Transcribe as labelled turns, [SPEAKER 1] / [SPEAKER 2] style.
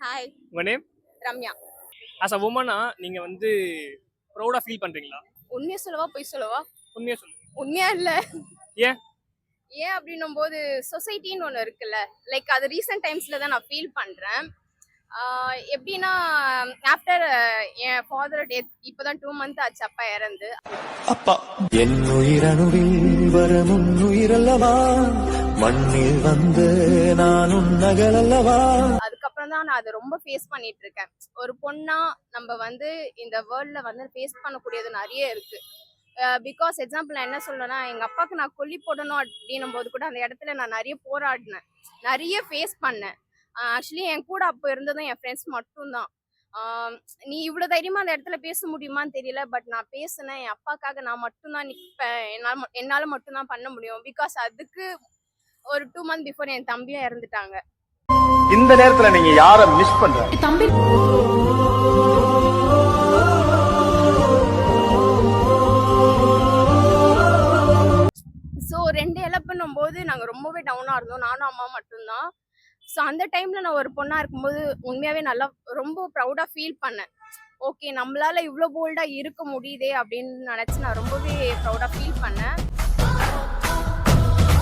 [SPEAKER 1] Hi,
[SPEAKER 2] உங்க name?
[SPEAKER 1] Ramya.
[SPEAKER 2] As a வுமனா நீங்க வந்து ப்ரௌடா ஃபீல் பண்றீங்களா?
[SPEAKER 1] உண்மையா சொல்லவா பொய் சொல்லவா?
[SPEAKER 2] உண்மையா சொல்லுங்க.
[SPEAKER 1] உண்மையா இல்ல.
[SPEAKER 2] ஏன்?
[SPEAKER 1] ஏன் அப்படின்னும்போது சொசைட்டின்னு ஒன்று இருக்குல்ல, லைக் அது ரீசெண்ட் டைம்ஸ்ல தான் நான் ஃபீல் பண்றேன். எப்படின்னா ஆஃப்டர் என் ஃபாதர் டெத் இப்போதான் 2 மந்த் ஆச்சு அப்பா இறந்து.
[SPEAKER 3] அப்பா என் உயிரணுவில் வரமுன் உயிரல்லவா, மண்ணில் வந்து நான் உன்னகல் அல்லவா.
[SPEAKER 1] அதுக்கப்புறம் தான் நான் அதை ரொம்ப ஃபேஸ் பண்ணிட்டு இருக்கேன். ஒரு பொண்ணா நம்ம வந்து இந்த வேர்ல்ட்ல வந்து ஃபேஸ் பண்ணக்கூடியது நிறைய இருக்கு. பிகாஸ் எக்ஸாம்பிள் நான் என்ன சொல்றேன்னா, எங்க அப்பாவுக்கு நான் கொல்லி போடணும் அப்படின்னும் போது கூட அந்த இடத்துல நான் நிறைய போராடினேன், நிறைய ஃபேஸ் பண்ணேன். ஆக்சுவலி என் கூட அப்போ இருந்ததும் என் ஃப்ரெண்ட்ஸ் மட்டும்தான். நீ இவ்வளோ தைரியமா அந்த இடத்துல பேச முடியுமான்னு தெரியல, பட் நான் பேசினேன். என் அப்பாக்காக நான் மட்டும்தான் நிற்பேன், என்னால் மட்டும்தான் பண்ண முடியும். பிகாஸ் அதுக்கு ஒரு 2 மந்த் பிஃபோர் என் தம்பியும் இறந்துட்டாங்க.
[SPEAKER 4] இந்த நேரத்துல நீங்க யார மிஸ் பண்ற? தம்பி
[SPEAKER 1] ஸோ 2 இழப்புன்னும் போது நாங்கள் ரொம்பவே டவுனாக இருந்தோம், நானும் அம்மா மட்டும்தான். ஸோ அந்த டைமில் நான் ஒரு பொண்ணாக இருக்கும்போது உண்மையாகவே நல்லா ரொம்ப ப்ரௌடாக ஃபீல் பண்ணேன். ஓகே, நம்மளால இவ்வளோ போல்டாக இருக்க முடியுதே அப்படின்னு நினச்சி நான் ரொம்பவே ப்ரௌடாக ஃபீல் பண்ணேன்.